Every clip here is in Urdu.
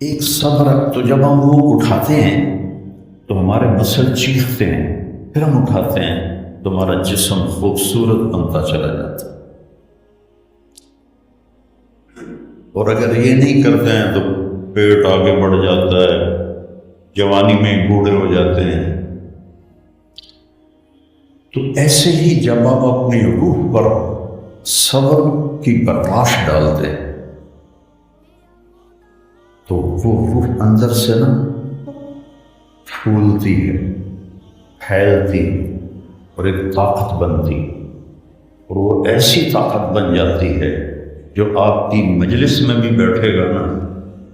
ایک صبر، تو جب ہم وہ اٹھاتے ہیں تو ہمارے مسل چیختے ہیں، پھر ہم اٹھاتے ہیں تو ہمارا جسم خوبصورت بنتا چلا جاتا ہے۔ اور اگر یہ نہیں کرتے ہیں تو پیٹ آگے بڑھ جاتا ہے، جوانی میں بوڑھے ہو جاتے ہیں۔ تو ایسے ہی جب آپ اپنی روح پر صبر کی برداشت ڈالتے ہیں تو وہ روح اندر سے نا پھولتی ہے، پھیلتی اور ایک طاقت بنتی، اور وہ ایسی طاقت بن جاتی ہے جو آپ کی مجلس میں بھی بیٹھے گا نا،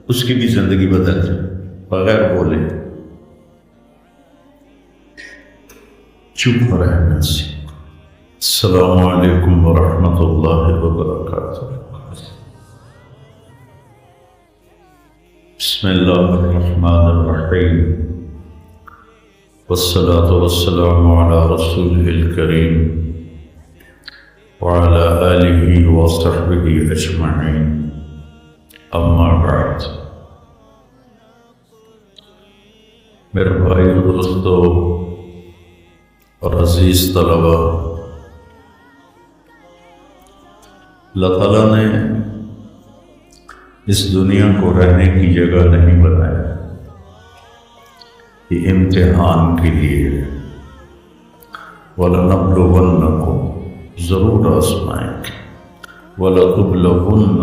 اس کی بھی زندگی بدل جائے بغیر بولے، چپ رہنے سے۔ السلام علیکم ورحمۃ اللہ وبرکاتہ۔ بسم اللہ الرحمن الرحیم، والصلاة والسلام علی رسولہ الکریم وعلی آلہ وصحبہ اجمعین، اما بعد۔ میرے بھائی، دوستو اور عزیز طلبہ، اللہ تعالیٰ نے اس دنیا کو رہنے کی جگہ نہیں بنایا، یہ امتحان کے لیے ہے۔ وَلَنَبْلُوَنَّكُمْ، ضرور آزمائیں گے، وَلَتُبْلَوُنَّ،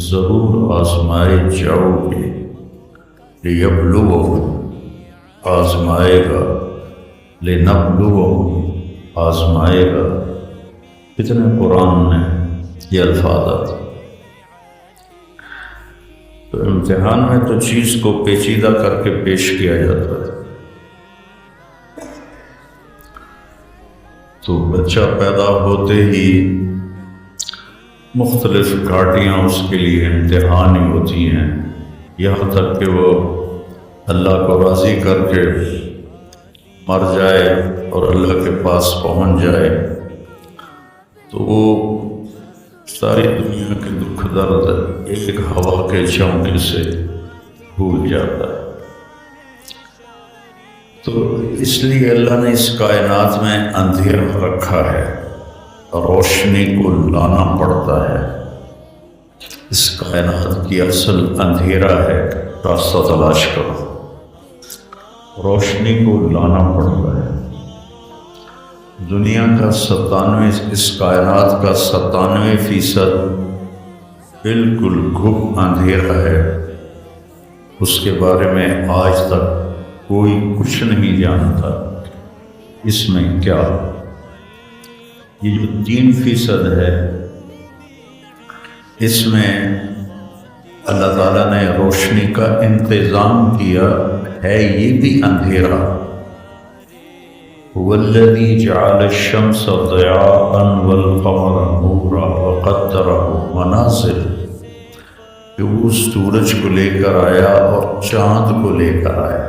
ضرور آزمائے جاؤ گے، لِيَبْلُوَكُمْ، آزمائے گا، لِنَبْلُوَكُمْ، آزمائے گا۔ کتنے قرآن میں یہ الفاظ آتے ہیں۔ تو امتحان میں تو چیز کو پیچیدہ کر کے پیش کیا جاتا ہے۔ تو بچہ پیدا ہوتے ہی مختلف گھاٹیاں اس کے لیے امتحان ہی ہوتی ہیں، یہاں تک کہ وہ اللہ کو راضی کر کے مر جائے اور اللہ کے پاس پہنچ جائے تو وہ ساری دنیا کے دکھ درد ایک ہوا کے جھونکے سے بھول جاتا ہے۔ تو اس لیے اللہ نے اس کائنات میں اندھیرا رکھا ہے، روشنی کو لانا پڑتا ہے۔ اس کائنات کی اصل اندھیرا ہے، راستہ تلاش کرو، روشنی کو لانا پڑتا ہے۔ دنیا کا 97، اس کائنات کا 97% بالکل گھپ اندھیرا ہے، اس کے بارے میں آج تک کوئی کچھ نہیں جانتا اس میں کیا۔ یہ جو 3% ہے، اس میں اللہ تعالیٰ نے روشنی کا انتظام کیا ہے، یہ بھی اندھیرا۔ وَالَّذِي جَعَلَ الشَّمْسَ ضِيَاءً وَالْقَمَرَ نُورًا وَقَدَّرَهُ مَنَازِلَ، کہ وہ سورج کو لے کر آیا اور چاند کو لے کر آیا،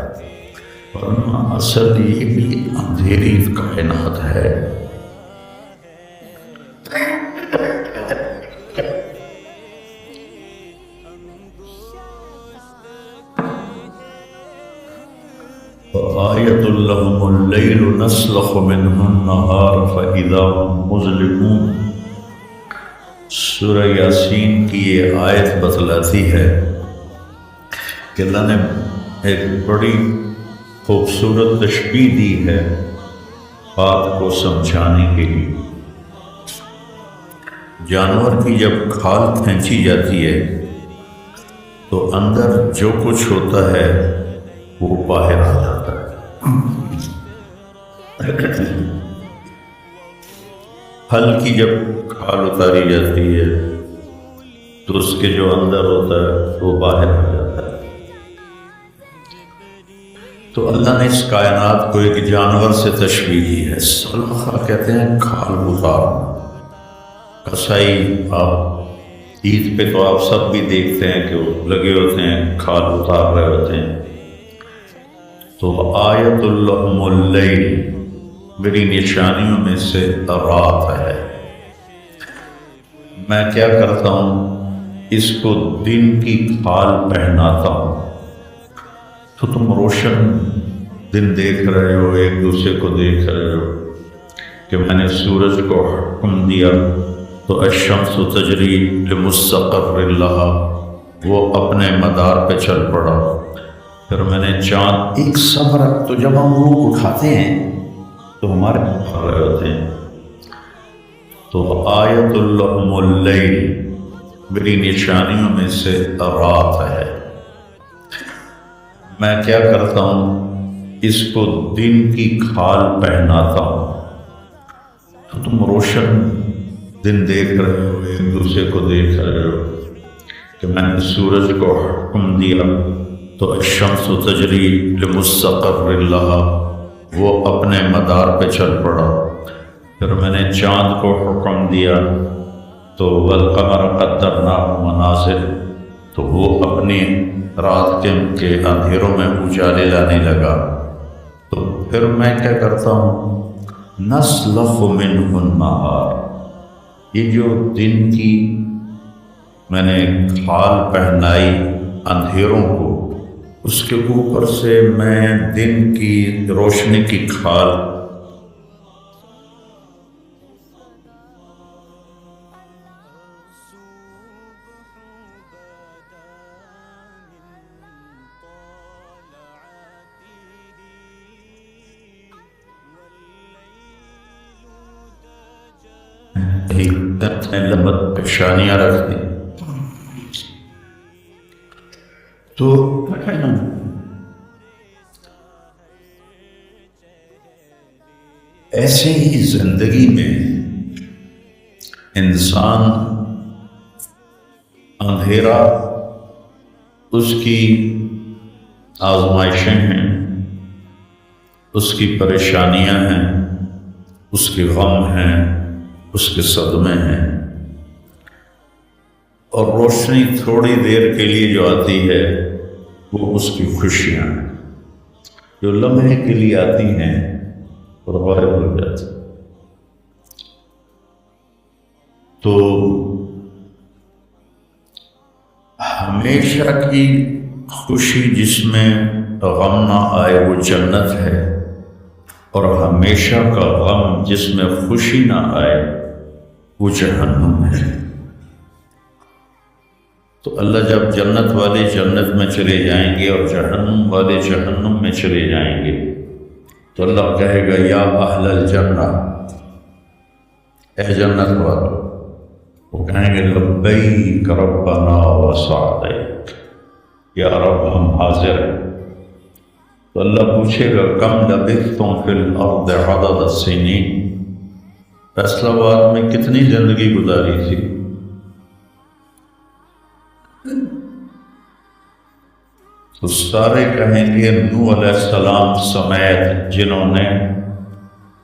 ورنہ اصل یہ بھی اندھیری کائنات ہے۔ وَآيَةٌ لَهُمُ اللَّيْلُ نَسْلَخُ مِنْهُ النَّهَارَ فَإِذَا هُمْ مُظْلِمُونَ۔ سورہ یاسین کی یہ آیت بتلاتی ہے کہ اللہ نے ایک بڑی خوبصورت تشبیہ دی ہے بات کو سمجھانے کے لیے۔ جانور کی جب کھال کھینچی جاتی ہے تو اندر جو کچھ ہوتا ہے وہ باہر آ جاتا ہے۔ پھل کی جب کھال اتاری جاتی ہے تو اس کے جو اندر ہوتا ہے وہ باہر آ جاتا ہے۔ تو اللہ نے اس کائنات کو ایک جانور سے تشبیہ دی ہے، سلخہ کہتے ہیں کھال اتارنا۔ کسائی آپ عید پہ تو آپ سب بھی دیکھتے ہیں کہ وہ لگے ہوتے ہیں، کھال اتار رہے ہوتے ہیں۔ تو آیت لہم اللیل، میری نشانیوں میں سے رات ہے۔ میں کیا کرتا ہوں، اس کو دن کی کھال پہناتا ہوں، تو تم روشن دن دیکھ رہے ہو، ایک دوسرے کو دیکھ رہے ہو کہ میں نے سورج کو حکم دیا تو الشمس تجری لمستقر لها، وہ اپنے مدار پہ چل پڑا۔ پھر میں نے چاند ایک صبر، تو جب ہم وہ اٹھاتے ہیں تو ہمارے پھر رہے ہوتے ہیں، تو آیت اللہم اللیل، میری نشانیوں میں سے رات ہے۔ میں کیا کرتا ہوں، اس کو دن کی کھال پہناتا ہوں۔ تو تم روشن دن دیکھ رہے ہو، ایک دوسرے کو دیکھ رہے ہو کہ میں نے سورج کو حکم دیا تو الشمس تجری لمستقر لها، وہ اپنے مدار پہ چل پڑا۔ پھر میں نے چاند کو حکم دیا تو والقمر قدرناہ منازل، تو وہ اپنی رات کے اندھیروں میں اجالے لانے لگا۔ تو پھر میں کیا کرتا ہوں، نسلخ منہ النہار، یہ جو دن کی میں نے کھال پہنائی اندھیروں کو، اس کے اوپر سے میں دن کی روشنی کی کھال لمبت پیشانیاں رکھ دی۔ تو ایسے ہی زندگی میں انسان اندھیرا اس کی آزمائشیں ہیں، اس کی پریشانیاں ہیں، اس کے غم ہیں، اس کے صدمے ہیں، اور روشنی تھوڑی دیر کے لیے جو آتی ہے وہ اس کی خوشیاں ہیں، جو لمحے کے لیے آتی ہیں اور غائب ہو جاتی۔ تو ہمیشہ کی خوشی جس میں غم نہ آئے وہ جنت ہے، اور ہمیشہ کا غم جس میں خوشی نہ آئے وہ جہنم ہے۔ تو اللہ جب جنت والے جنت میں چلے جائیں گے اور جہنم والے جہنم میں چلے جائیں گے تو اللہ کہے گا یا اہل الجنہ، اے جنت والو، وہ کہیں گے لبیک ربنا وسعدیک، یا رب ہم حاضر ہیں۔ تو اللہ پوچھے گا کم لبثتم فی الارض عدد السنین، فیصلہ آباد میں کتنی زندگی گزاری تھی؟ تو سارے کہیں گے نوح علیہ السلام سمیت جنہوں نے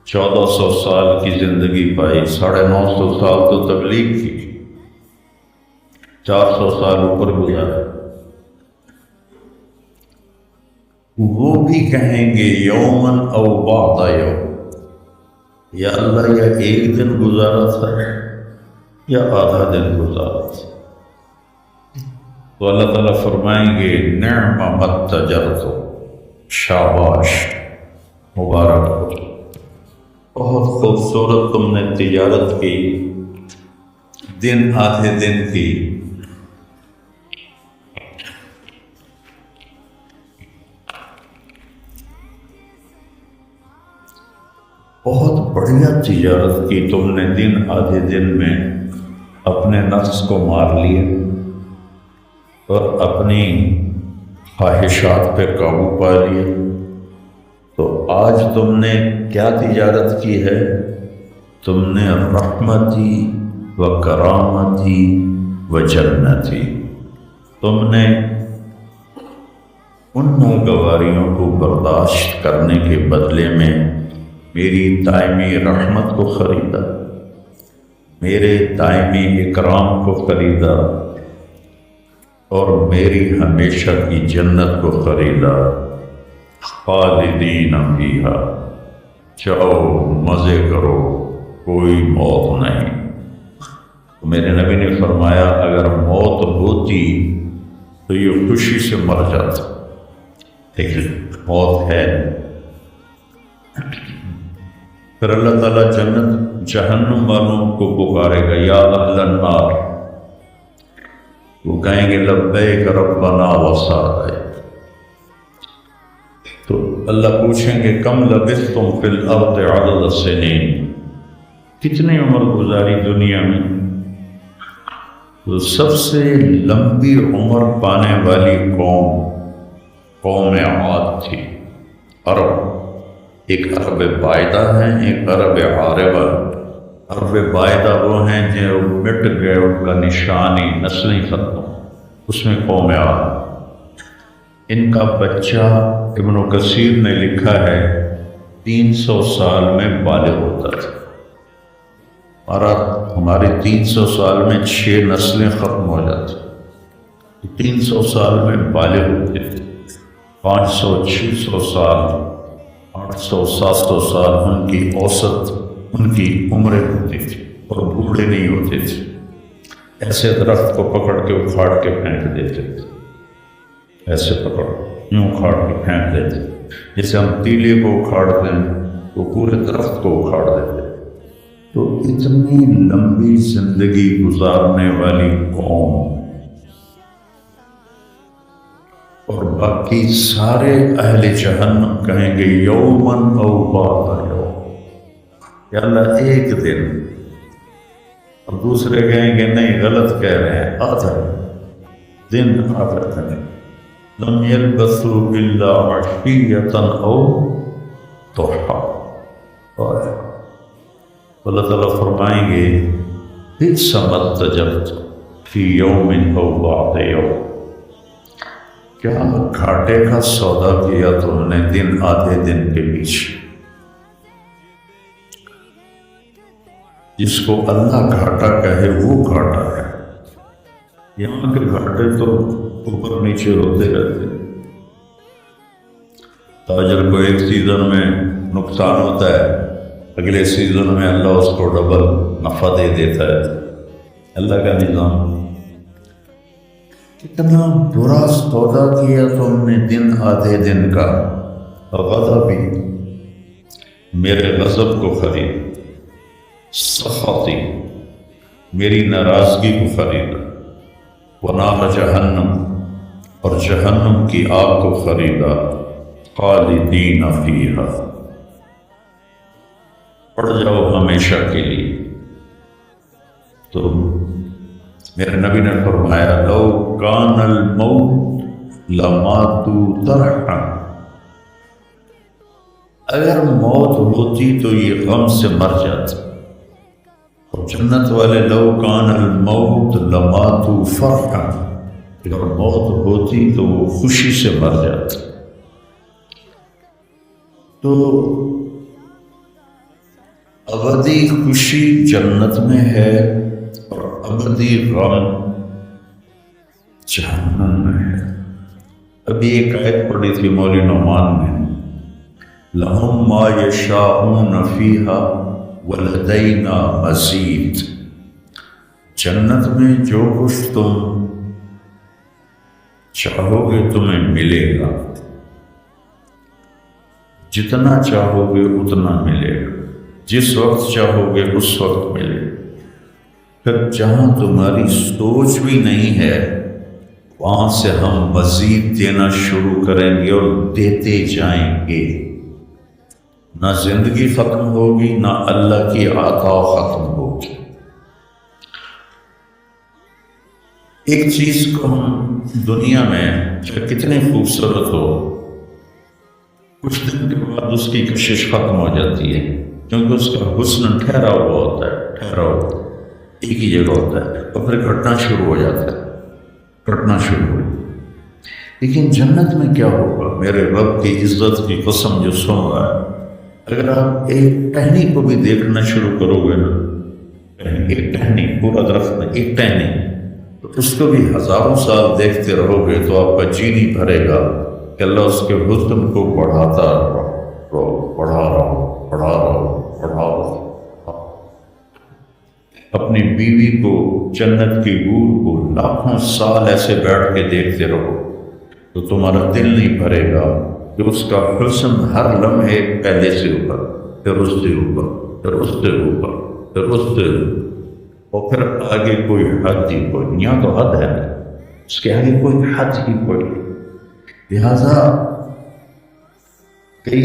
1400 سال کی زندگی پائی، 950 سال تو تبلیغ کی، 400 سال اوپر گزارے، وہ بھی کہیں گے یومن او بعض یوم، یا اللہ یا ایک دن گزارا تھا یا آدھا دن گزارا تھا۔ تو اللہ تعالیٰ فرمائیں گے نعم ما اتجرتم، شاباش، مبارک ہو، بہت خوبصورت تم نے تجارت کی، دن آدھے دن کی۔ بہت بڑھیا تجارت کی تم نے، دن آدھے دن میں اپنے نفس کو مار لیا اور اپنی خواہشات پہ قابو پا لیا۔ تو آج تم نے کیا تجارت کی ہے؟ تم نے رحمتی و کرامتی و جنتی، تم نے ان ناگواریوں کو برداشت کرنے کے بدلے میں میری دائمی رحمت کو خریدا، میرے دائمی اکرام کو خریدا، اور میری ہمیشہ کی جنت کو خریدا۔ خالدین فیہا، جاؤ مزے کرو، کوئی موت نہیں۔ تو میرے نبی نے فرمایا اگر موت ہوتی تو یہ خوشی سے مر جاتا، لیکن موت ہے۔ پھر اللہ تعالیٰ جہنم والوں کو پکارے گا، یا اہل النار، وہ کہیں گے لبیک ربنا وسعدیک۔ تو اللہ پوچھیں گے کم لبثتم فی الارض عدد السنین، کتنی عمر گزاری دنیا میں؟ تو سب سے لمبی عمر پانے والی قوم عاد تھی، عرب۔ ایک عرب بائدہ ہیں، ایک عرب عاربہ۔ عرب بائدہ وہ ہیں جو مٹ گئے، ان کا نشانی نسلیں ختم، اس میں قوم عاد۔ ان کا بچہ ابن کثیر نے لکھا ہے 300 سال میں بالغ ہوتا تھا، اور ہماری 300 سال میں 6 نسلیں ختم ہو جاتی، 300 سال میں بالغ ہوتے تھے۔ 500 600 سال 800 700 سال ان کی اوسط ان کی عمریں ہوتی تھی، اور بوڑھے نہیں ہوتے تھے۔ ایسے درخت کو پکڑ کے اکھاڑ کے پھینک دیتے تھے، ایسے پکڑ یوں اکھاڑ کے پھینک دیتے، جیسے ہم تیلے کو اکھاڑتے ہیں وہ پورے درخت کو اکھاڑ دیتے۔ تو اتنی لمبی زندگی گزارنے والی قوم، اور باقی سارے اہل جہنم کہیں گے یومن او بعض یوم، یا اللہ ایک دن، اور دوسرے کہیں گے نہیں غلط کہہ رہے ہیں، آدھا دن، آدھا دن۔ لم يلبثوا الا عشية او ضحى۔ اور اللہ تعالیٰ فرمائیں گے بئس ما اتجرت فی یوم او بعض یوم، کیا گھاٹے کا سودا کیا تم نے دن آدھے دن کے پیچھے۔ جس کو اللہ گھاٹا کہے وہ گھاٹا ہے، یہاں کے گھاٹے تو اوپر نیچے ہوتے رہتے۔ تاجر کو ایک سیزن میں نقصان ہوتا ہے، اگلے سیزن میں اللہ اس کو ڈبل نفع دے دیتا ہے۔ اللہ کا نظام، کتنا برا سودا کیا تم نے دن آدھے دن کا۔ غضبی، میرے غضب کو خرید، سخطی، میری ناراضگی کو خریدا، ونار جہنم، اور جہنم کی آگ کو خریدا، خالدین فیہا، پڑ جاؤ ہمیشہ کے لیے۔ تو میرے نبی نے فرمایا لو کان الموت لماتوا طرحا، اگر موت ہوتی تو یہ غم سے مر جاتے۔ اور جنت والے لو کان الموت لماتوا فرحا، اگر موت ہوتی تو وہ خوشی سے مر جاتے۔ تو ابدی خوشی جنت میں ہے، اور ابدی غم جہنم میں ہے۔ ابھی ایک آیت پڑھی تھی مولوی نعمان نے، لَهُمْ مَا يَشَاءُونَ فِيهَا وَلَدَيْنَا مَزِيدٌ، جنت میں جو کچھ تم چاہو گے تمہیں ملے گا، جتنا چاہو گے اتنا ملے گا، جس وقت چاہو گے اس وقت ملے گا۔ پھر جہاں تمہاری سوچ بھی نہیں ہے وہاں سے ہم مزید دینا شروع کریں گے اور دیتے جائیں گے۔ نہ زندگی ختم ہوگی، نہ اللہ کی عطا ختم ہوگی۔ ایک چیز کو ہم دنیا میں چاہے کتنی خوبصورت ہو، کچھ دن کے بعد اس کی کشش ختم ہو جاتی ہے، کیونکہ اس کا حسن ٹھہرا ہوا ہوتا ہے، ٹھہرا ہوا ایک ہی جگہ ہوتا ہے، اور پھر گھٹنا شروع ہو جاتا ہے، گھٹنا شروع ہو۔ لیکن جنت میں کیا ہوگا؟ میرے رب کی عزت کی قسم جو سن رہا ہے، اگر آپ ایک ٹہنی کو بھی دیکھنا شروع کرو گے نا، ایک ٹہنی، پورا درخت نہیں، ایک ٹہنی، تو اس کو بھی ہزاروں سال دیکھتے رہو گے تو آپ کا جی نہیں بھرے گا کہ اللہ اس کے حسن کو بڑھاتا رہو، بڑھا رہو، بڑھا رہو، بڑھا رہو۔ اپنی بیوی کو، جنت کی حور کو لاکھوں سال ایسے بیٹھ کے دیکھتے رہو، تو تمہارا دل نہیں بھرے گا کہ اس کا حسن ہر لمحے پہلے سے اوپر، پھر اس سے اوپر، پھر اس سے اوپر، پھر اس سے اوپر، اور پھر آگے کوئی حد ہی کوئی، یہاں تو حد ہے، اس کے آگے کوئی حد ہی کوئی۔ لہذا کئی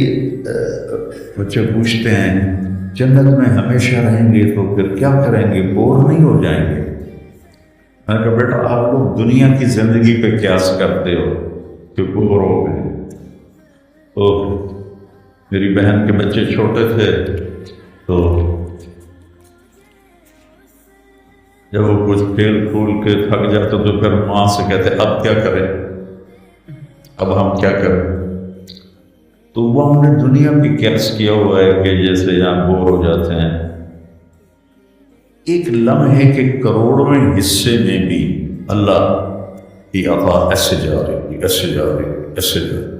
بچے پوچھتے ہیں جنت میں ہمیشہ رہیں گے تو پھر کیا کریں گے، بور نہیں ہو جائیں گے؟ میں نے کہا بیٹا آپ لوگ دنیا کی زندگی پہ قیاس کرتے ہو کہ بور ہو گئے۔ تو میری بہن کے بچے چھوٹے تھے تو جب وہ کچھ کھیل کھول کے تھک جاتے تو پھر ماں سے کہتے اب کیا کریں، اب ہم کیا کریں؟ تو وہ ہم نے دنیا پہ قیاس کیا ہوا ہے کہ جیسے یہاں بور ہو جاتے ہیں، ایک لمحے کے کروڑویں حصے میں بھی اللہ کی عطا ایسے جا رہی، ایسے جا رہی، ایسے جا رہی۔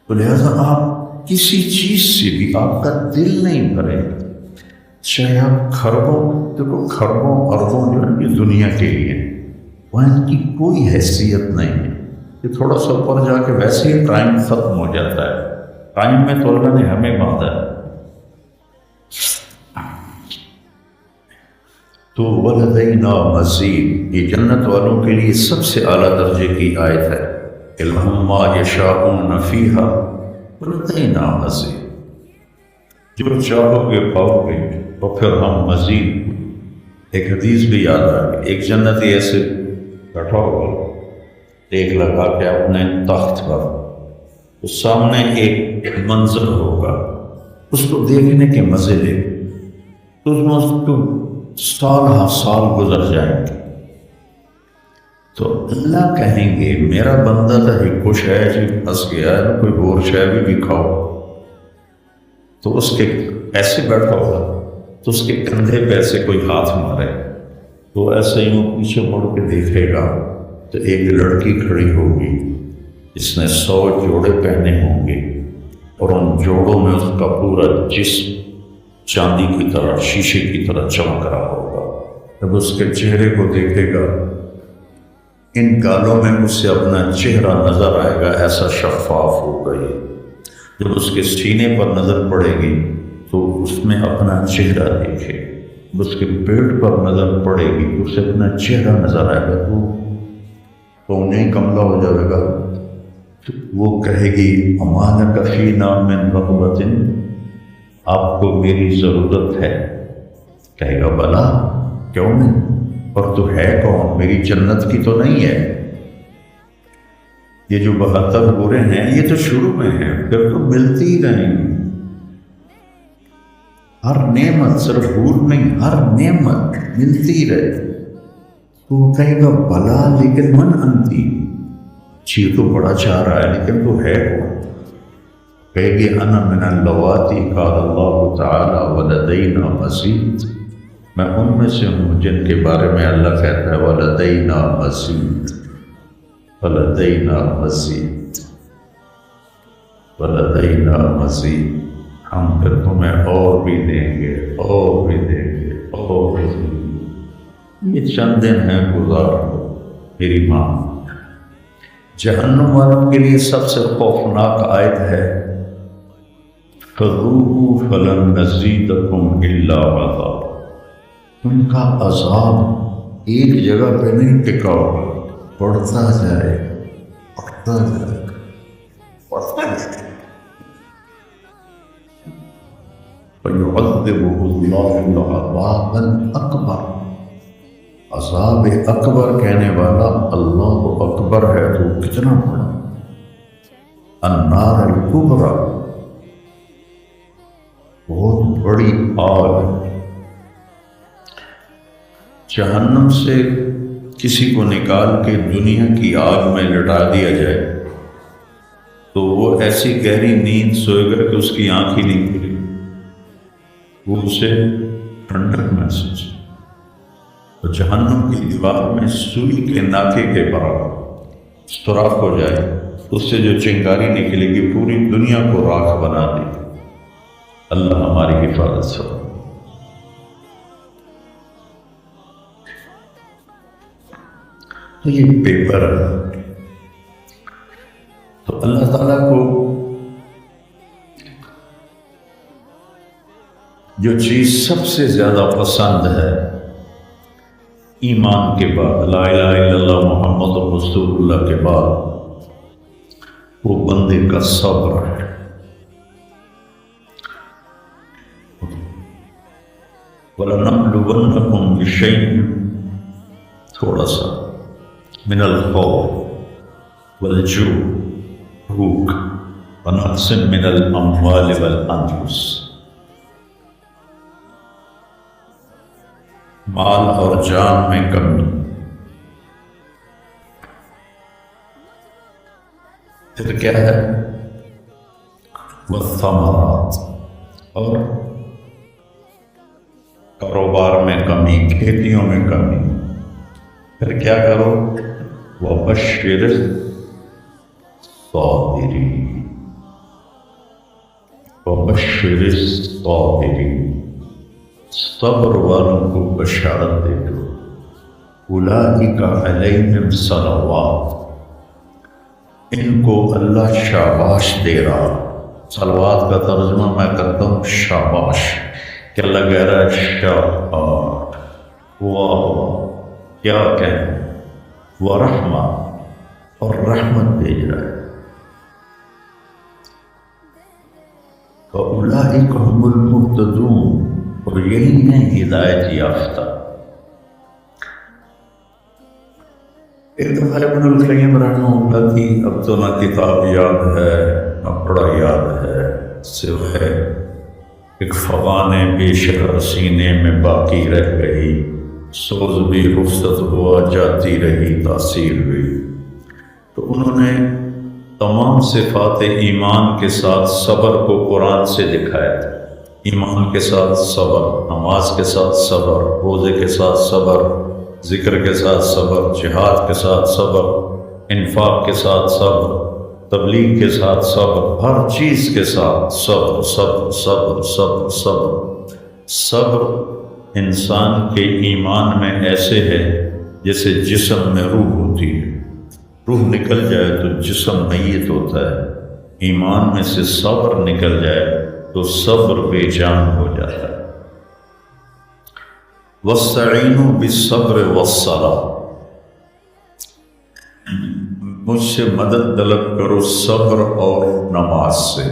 تو لہٰذا آپ کسی چیز سے بھی آپ کا دل نہیں بھرے، چاہے آپ خربوں، دیکھو خربوں اربوں جو ہے یہ دنیا کے لیے، وہاں ان کی کوئی حیثیت نہیں ہے، کہ تھوڑا سا اوپر جا کے ویسے ہی ٹائم ختم ہو جاتا ہے۔ ٹائم میں تو اللہ نے ہمیں باندھا ہے۔ تو وَلَدَيْنَا مَزِيدٌ، یہ جنت والوں کے لیے سب سے اعلیٰ درجے کی آیت ہے کہ لَهُم مَّا يَشَاءُونَ فِيهَا وَلَدَيْنَا مَزِيدٌ، جو چاہو گے پاؤ گے، اور پھر ہم مزید۔ ایک حدیث بھی یاد آ گئی، ایک جنتی ایسے بیٹھا ہوگا ایک لگا کے اپنے تخت پر، اس سامنے ایک منظر ہوگا، اس کو دیکھنے کے مزے لے، تو اس میں اس کو سال ہا سال گزر جائیں گے، تو اللہ کہیں گے میرا بندہ تو ہی خوش ہے جی، پھنس گیا ہے، کوئی اور شے بھی کھاؤ۔ تو اس کے ایسے بیٹھا ہوگا تو اس کے کندھے پہ ایسے کوئی ہاتھ مارے، تو ایسے ہی وہ پیچھے مڑ کے دیکھے گا تو ایک لڑکی کھڑی ہوگی جس نے 100 جوڑے پہنے ہوں گے، اور ان جوڑوں میں اس کا پورا جسم چاندی کی طرح، شیشے کی طرح چمک رہا ہوگا۔ جب اس کے چہرے کو دیکھے گا، ان گالوں میں اسے اپنا چہرہ نظر آئے گا، ایسا شفاف ہوگا یہ۔ جب اس کے سینے پر نظر پڑے گی تو اس میں اپنا چہرہ دیکھے، جب اس کے پیٹ پر نظر پڑے گی تو اسے اپنا چہرہ نظر آئے گا، تو انہیں کملا ہو جائے گا۔ وہ کہے گی امانک فینا من رغبۃ، آپ کو میری ضرورت ہے؟ کہے گا بلا، کیوں نہیں، اور تو ہے کون، میری جنت کی تو نہیں ہے؟ یہ جو 72 برے ہیں یہ تو شروع میں ہیں، پھر تو ملتی ہی رہیں گی ہر نعمت، صرف حور نہیں، ہر نعمت ملتی رہے۔ تو وہ کہے گا بلا لیکن من انتی، یہ تو بڑا چاہ رہا ہے لیکن تو ہے کون؟ کہے گی انا من اللواتی قال اللہ تعالی ولدینا مزید، میں ان میں سے ہوں جن کے بارے میں اللہ کہتا ہے ولدینا مزید، ولدینا مزید، ولدینا مزید، ہم پھر تمہیں اور بھی دیں گے، اور بھی دیں گے، اور بھی دیں گے۔ یہ چند دن ہیں، گزار دو میری ماں۔ جہنم والوں کے لیے سب سے خوفناک آیت ہے فَذُوقُوا فَلَن نَّزِيدَكُمْ إِلَّا عَذَابًا، ان کا عذاب ایک جگہ پہ نہیں ٹکا ہوگا، بڑھتا جائے، بڑھتا جائے، بڑھتا جائے۔ فَيُعَذِّبُهُ اللَّهُ الْعَذَابَ الْأَكْبَرَ، عذاب اکبر کہنے والا اللہ اکبر ہے تو کتنا بڑا، النار الکبریٰ، بہت بڑی آگ۔ جہنم سے کسی کو نکال کے دنیا کی آگ میں لٹا دیا جائے تو وہ ایسی گہری نیند سوئے گا کہ اس کی آنکھ ہی نہیں کھلی، وہ اسے ٹھنڈک محسوس۔ تو جہنم کی دیوار میں سوئی کے ناکے کے برابر سوراخ ہو جائے، اس سے جو چنگاری نکلے گی پوری دنیا کو راکھ بنا دے گی۔ اللہ ہماری حفاظت ہو۔ تو یہ پیپر تو اللہ تعالیٰ کو جو چیز سب سے زیادہ پسند ہے ایمان کے بعد، لا الہ الا اللہ محمد رسول اللہ کے بعد، وہ بندے کا صبر ہے۔ وَلَنَبْلُوَنَّكُمْ بِشَيْءٍ، تھوڑا سا، من الخوف والجوع، بھوک، ونقص من الاموال والانفس، مال اور جان میں کمی، پھر کیا ہے، والثمرات، اور کاروبار میں کمی، کھیتیوں میں کمی، پھر کیا کرو، وَبَشِّرِ الصَّابِرِينَ، وَبَشِّرِ الصَّابِرِينَ، صبر والوں کو بشارت دے دو، اولئک علیہم صلوات، ان کو اللہ شاباش دے رہا۔ صلوات کا ترجمہ میں کرتا ہوں شاباش، کہ اللہ کہہ رہا ہے شاباش، واہ واہ، کیا کہیں، ورحمہ، اور رحمت بھیج رہا ہے، وَأُولَئِكَ هُمُ الْمُهْتَدُونَ، اور یہی ہیں ہدایت یافتہ۔ ایک دفعہ ابن القیم رحمہ اللہ کی اب تو نہ کتاب یاد ہے نہ پڑھا یاد ہے، صرف ہے ایک فغان بے شرر سینے میں باقی رہ گئی، سوز بھی رخصت ہوا جاتی رہی تاثیر بھی۔ تو انہوں نے تمام صفات ایمان کے ساتھ صبر کو قرآن سے دکھایا تھا۔ ایمان کے ساتھ صبر، نماز کے ساتھ صبر، روزے کے ساتھ صبر، ذکر کے ساتھ صبر، جہاد کے ساتھ صبر، انفاق کے ساتھ صبر، تبلیغ کے ساتھ صبر، ہر چیز کے ساتھ صبر صبر صبر صبر صبر۔ صبر انسان کے ایمان میں ایسے ہے جیسے جسم میں روح ہوتی ہے، روح نکل جائے تو جسم میت ہوتا ہے، ایمان میں سے صبر نکل جائے تو صبر بے جان ہو جاتا ہے۔ وَاسْتَعِینُوا بِالصَّبْرِ وَالصَّلَاةِ، مجھ سے مدد طلب کرو صبر اور نماز سے۔